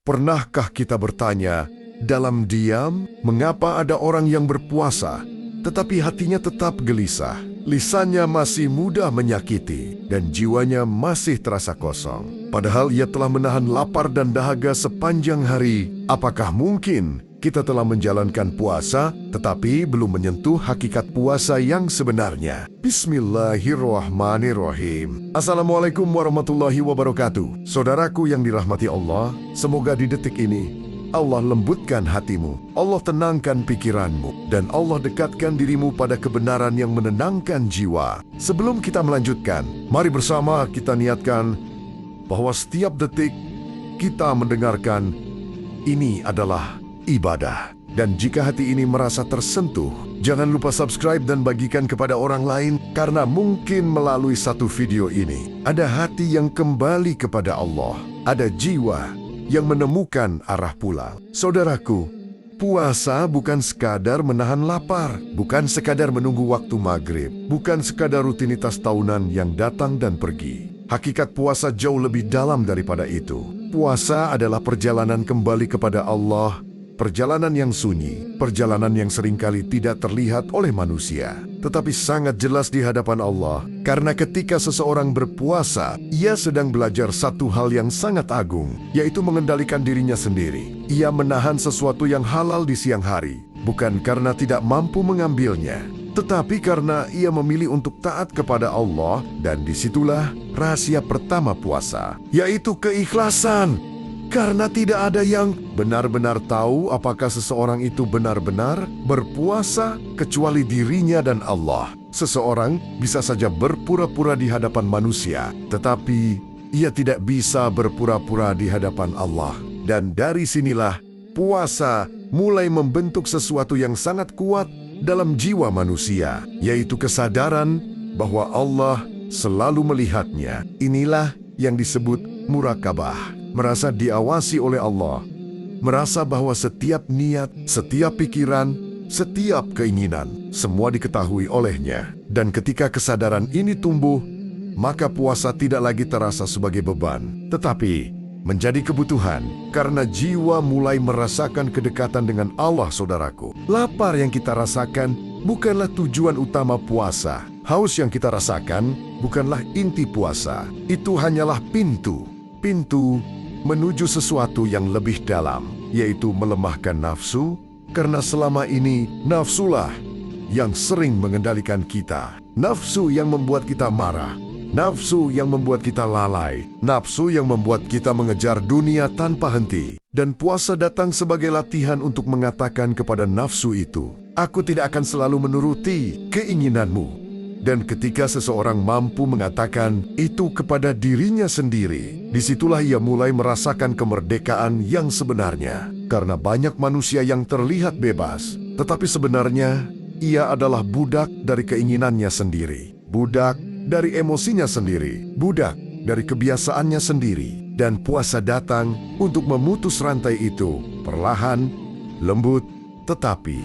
Pernahkah kita bertanya, dalam diam, mengapa ada orang yang berpuasa, tetapi hatinya tetap gelisah, lisannya masih mudah menyakiti, dan jiwanya masih terasa kosong? Padahal ia telah menahan lapar dan dahaga sepanjang hari. Apakah mungkin kita telah menjalankan puasa, tetapi belum menyentuh hakikat puasa yang sebenarnya? Bismillahirrahmanirrahim. Assalamualaikum warahmatullahi wabarakatuh. Saudaraku yang dirahmati Allah, semoga di detik ini Allah lembutkan hatimu, Allah tenangkan pikiranmu, dan Allah dekatkan dirimu pada kebenaran yang menenangkan jiwa. Sebelum kita melanjutkan, mari bersama kita niatkan bahwa setiap detik kita mendengarkan ini adalah ibadah. Dan jika hati ini merasa tersentuh, jangan lupa subscribe dan bagikan kepada orang lain, karena mungkin melalui satu video ini ada hati yang kembali kepada Allah, ada jiwa yang menemukan arah pulang. Saudaraku, puasa bukan sekadar menahan lapar, bukan sekadar menunggu waktu maghrib, bukan sekadar rutinitas tahunan yang datang dan pergi. Hakikat puasa jauh lebih dalam daripada itu. Puasa adalah perjalanan kembali kepada Allah, perjalanan yang sunyi, perjalanan yang seringkali tidak terlihat oleh manusia, tetapi sangat jelas di hadapan Allah. Karena ketika seseorang berpuasa, ia sedang belajar satu hal yang sangat agung, yaitu mengendalikan dirinya sendiri. Ia menahan sesuatu yang halal di siang hari, bukan karena tidak mampu mengambilnya, tetapi karena ia memilih untuk taat kepada Allah. Dan disitulah rahasia pertama puasa, yaitu keikhlasan. Karena tidak ada yang benar-benar tahu apakah seseorang itu benar-benar berpuasa kecuali dirinya dan Allah. Seseorang bisa saja berpura-pura di hadapan manusia, tetapi ia tidak bisa berpura-pura di hadapan Allah. Dan dari sinilah puasa mulai membentuk sesuatu yang sangat kuat dalam jiwa manusia, yaitu kesadaran bahwa Allah selalu melihatnya. Inilah yang disebut murakabah. Merasa diawasi oleh Allah, merasa bahwa setiap niat, setiap pikiran, setiap keinginan, semua diketahui olehnya. Dan ketika kesadaran ini tumbuh, maka puasa tidak lagi terasa sebagai beban, tetapi menjadi kebutuhan, karena jiwa mulai merasakan kedekatan dengan Allah. Saudaraku, lapar yang kita rasakan bukanlah tujuan utama puasa. Haus yang kita rasakan bukanlah inti puasa. Itu hanyalah pintu menuju sesuatu yang lebih dalam, yaitu melemahkan nafsu, karena selama ini nafsulah yang sering mengendalikan kita. Nafsu yang membuat kita marah, nafsu yang membuat kita lalai, nafsu yang membuat kita mengejar dunia tanpa henti. Dan puasa datang sebagai latihan untuk mengatakan kepada nafsu itu, aku tidak akan selalu menuruti keinginanmu. Dan ketika seseorang mampu mengatakan itu kepada dirinya sendiri, disitulah ia mulai merasakan kemerdekaan yang sebenarnya. Karena banyak manusia yang terlihat bebas, tetapi sebenarnya ia adalah budak dari keinginannya sendiri, budak dari emosinya sendiri, budak dari kebiasaannya sendiri. Dan puasa datang untuk memutus rantai itu, perlahan, lembut, tetapi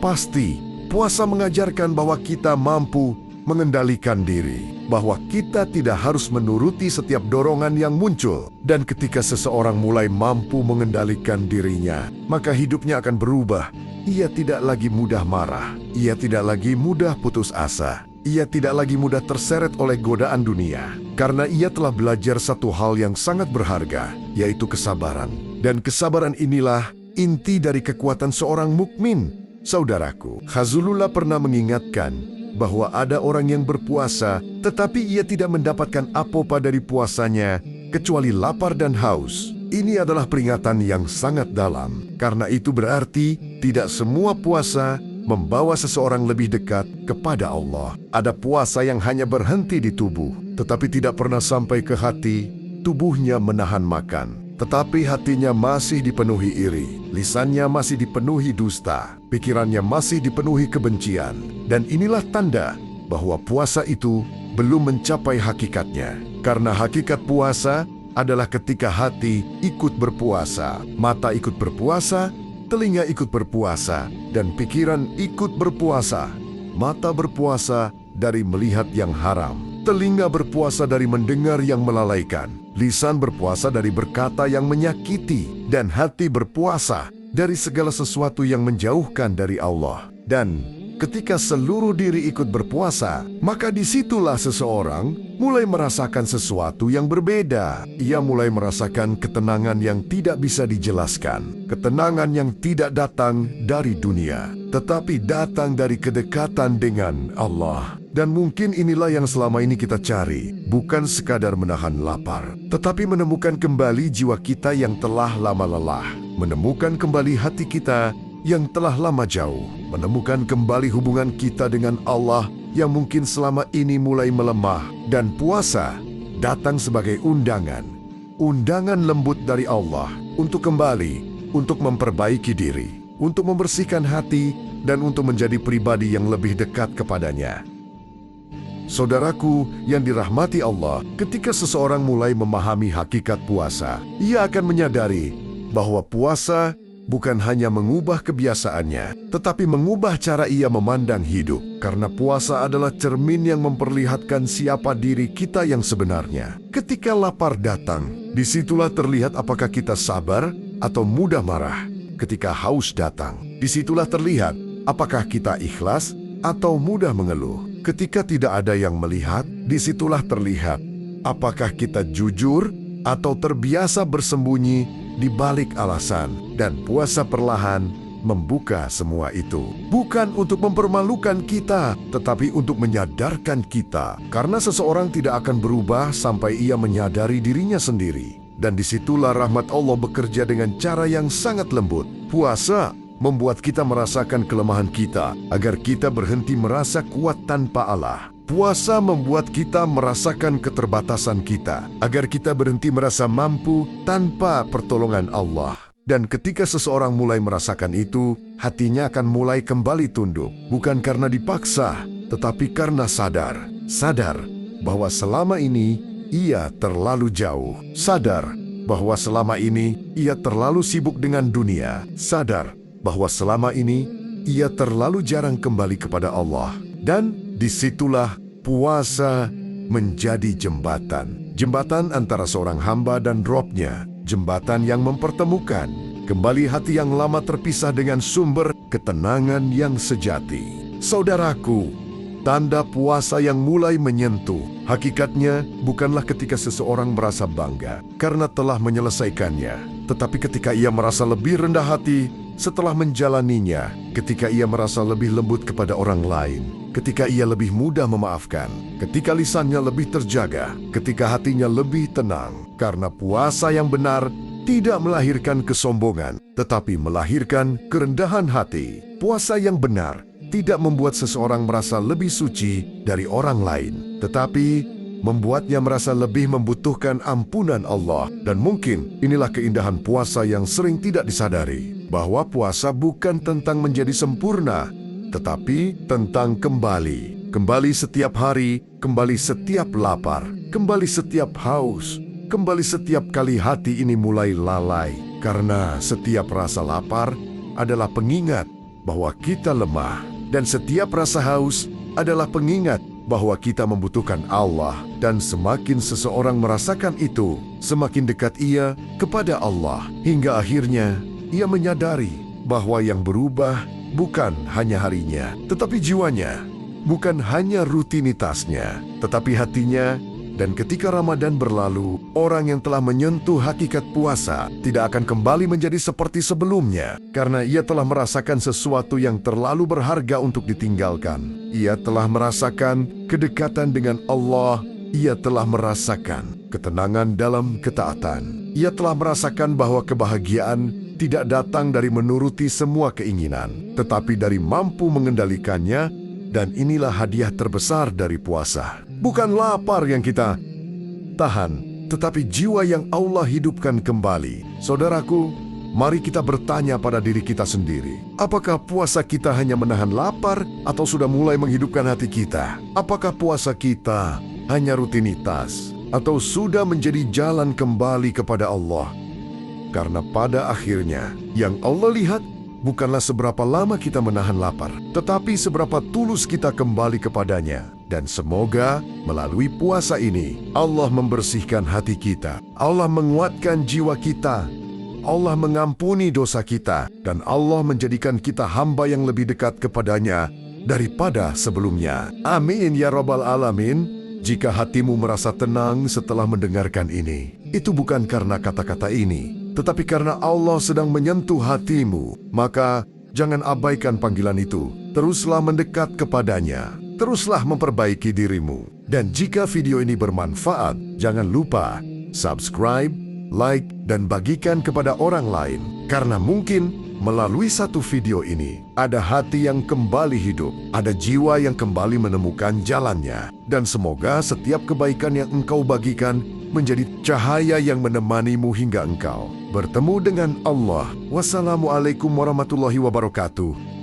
pasti. Puasa mengajarkan bahwa kita mampu mengendalikan diri, bahwa kita tidak harus menuruti setiap dorongan yang muncul. Dan ketika seseorang mulai mampu mengendalikan dirinya, maka hidupnya akan berubah. Ia tidak lagi mudah marah, ia tidak lagi mudah putus asa, ia tidak lagi mudah terseret oleh godaan dunia, karena ia telah belajar satu hal yang sangat berharga, yaitu kesabaran. Dan kesabaran inilah inti dari kekuatan seorang mukmin. Saudaraku, Khazulullah pernah mengingatkan bahwa ada orang yang berpuasa, tetapi ia tidak mendapatkan apa-apa dari puasanya, kecuali lapar dan haus. Ini adalah peringatan yang sangat dalam, karena itu berarti tidak semua puasa membawa seseorang lebih dekat kepada Allah. Ada puasa yang hanya berhenti di tubuh, tetapi tidak pernah sampai ke hati. Tubuhnya menahan makan, tetapi hatinya masih dipenuhi iri, lisannya masih dipenuhi dusta, pikirannya masih dipenuhi kebencian. Dan inilah tanda bahwa puasa itu belum mencapai hakikatnya. Karena hakikat puasa adalah ketika hati ikut berpuasa, mata ikut berpuasa, telinga ikut berpuasa, dan pikiran ikut berpuasa. Mata berpuasa dari melihat yang haram, telinga berpuasa dari mendengar yang melalaikan, lisan berpuasa dari berkata yang menyakiti, dan hati berpuasa dari segala sesuatu yang menjauhkan dari Allah. Dan ketika seluruh diri ikut berpuasa, maka disitulah seseorang mulai merasakan sesuatu yang berbeda. Ia mulai merasakan ketenangan yang tidak bisa dijelaskan. Ketenangan yang tidak datang dari dunia, tetapi datang dari kedekatan dengan Allah. Dan mungkin inilah yang selama ini kita cari, bukan sekadar menahan lapar, tetapi menemukan kembali jiwa kita yang telah lama lelah, menemukan kembali hati kita yang telah lama jauh, menemukan kembali hubungan kita dengan Allah yang mungkin selama ini mulai melemah. Dan puasa datang sebagai undangan lembut dari Allah untuk kembali, untuk memperbaiki diri, untuk membersihkan hati, dan untuk menjadi pribadi yang lebih dekat kepadanya. Saudaraku yang dirahmati Allah, ketika seseorang mulai memahami hakikat puasa, ia akan menyadari bahwa puasa bukan hanya mengubah kebiasaannya, tetapi mengubah cara ia memandang hidup. Karena puasa adalah cermin yang memperlihatkan siapa diri kita yang sebenarnya. Ketika lapar datang, disitulah terlihat apakah kita sabar atau mudah marah. Ketika haus datang, disitulah terlihat apakah kita ikhlas atau mudah mengeluh. Ketika tidak ada yang melihat, disitulah terlihat apakah kita jujur atau terbiasa bersembunyi di balik alasan. Dan puasa perlahan membuka semua itu. Bukan untuk mempermalukan kita, tetapi untuk menyadarkan kita. Karena seseorang tidak akan berubah sampai ia menyadari dirinya sendiri. Dan disitulah rahmat Allah bekerja dengan cara yang sangat lembut. Puasa membuat kita merasakan kelemahan kita, agar kita berhenti merasa kuat tanpa Allah. Puasa membuat kita merasakan keterbatasan kita, agar kita berhenti merasa mampu tanpa pertolongan Allah. Dan ketika seseorang mulai merasakan itu, hatinya akan mulai kembali tunduk. Bukan karena dipaksa, tetapi karena sadar. Sadar bahwa selama ini ia terlalu jauh. Sadar bahwa selama ini ia terlalu sibuk dengan dunia. Sadar bahwa selama ini ia terlalu jarang kembali kepada Allah. Dan disitulah puasa menjadi jembatan. Jembatan antara seorang hamba dan Robnya. Jembatan yang mempertemukan kembali hati yang lama terpisah dengan sumber ketenangan yang sejati. Saudaraku, tanda puasa yang mulai menyentuh hakikatnya bukanlah ketika seseorang merasa bangga karena telah menyelesaikannya, tetapi ketika ia merasa lebih rendah hati setelah menjalaninya, ketika ia merasa lebih lembut kepada orang lain, ketika ia lebih mudah memaafkan, ketika lisannya lebih terjaga, ketika hatinya lebih tenang. Karena puasa yang benar tidak melahirkan kesombongan, tetapi melahirkan kerendahan hati. Puasa yang benar tidak membuat seseorang merasa lebih suci dari orang lain, tetapi membuatnya merasa lebih membutuhkan ampunan Allah. Dan mungkin inilah keindahan puasa yang sering tidak disadari, bahwa puasa bukan tentang menjadi sempurna, tetapi tentang kembali. Kembali setiap hari, kembali setiap lapar, kembali setiap haus, kembali setiap kali hati ini mulai lalai. Karena setiap rasa lapar adalah pengingat bahwa kita lemah, dan setiap rasa haus adalah pengingat bahwa kita membutuhkan Allah. Dan semakin seseorang merasakan itu, semakin dekat ia kepada Allah. Hingga akhirnya ia menyadari bahwa yang berubah bukan hanya harinya, tetapi jiwanya. Bukan hanya rutinitasnya, tetapi hatinya. Dan ketika Ramadan berlalu, orang yang telah menyentuh hakikat puasa tidak akan kembali menjadi seperti sebelumnya, karena ia telah merasakan sesuatu yang terlalu berharga untuk ditinggalkan. Ia telah merasakan kedekatan dengan Allah. Ia telah merasakan ketenangan dalam ketaatan. Ia telah merasakan bahwa kebahagiaan tidak datang dari menuruti semua keinginan, tetapi dari mampu mengendalikannya. Dan inilah hadiah terbesar dari puasa. Bukan lapar yang kita tahan, tetapi jiwa yang Allah hidupkan kembali. Saudaraku, mari kita bertanya pada diri kita sendiri. Apakah puasa kita hanya menahan lapar atau sudah mulai menghidupkan hati kita? Apakah puasa kita hanya rutinitas atau sudah menjadi jalan kembali kepada Allah? Karena pada akhirnya yang Allah lihat bukanlah seberapa lama kita menahan lapar, tetapi seberapa tulus kita kembali kepadanya. Dan semoga melalui puasa ini, Allah membersihkan hati kita, Allah menguatkan jiwa kita, Allah mengampuni dosa kita, dan Allah menjadikan kita hamba yang lebih dekat kepadanya daripada sebelumnya. Amin ya Rabbal Alamin. Jika hatimu merasa tenang setelah mendengarkan ini, itu bukan karena kata-kata ini, tetapi karena Allah sedang menyentuh hatimu. Maka jangan abaikan panggilan itu. Teruslah mendekat kepadanya. Teruslah memperbaiki dirimu. Dan jika video ini bermanfaat, jangan lupa subscribe, like, dan bagikan kepada orang lain. Karena mungkin melalui satu video ini, ada hati yang kembali hidup, ada jiwa yang kembali menemukan jalannya. Dan semoga setiap kebaikan yang engkau bagikan menjadi cahaya yang menemanimu hingga engkau bertemu dengan Allah. Wassalamualaikum warahmatullahi wabarakatuh.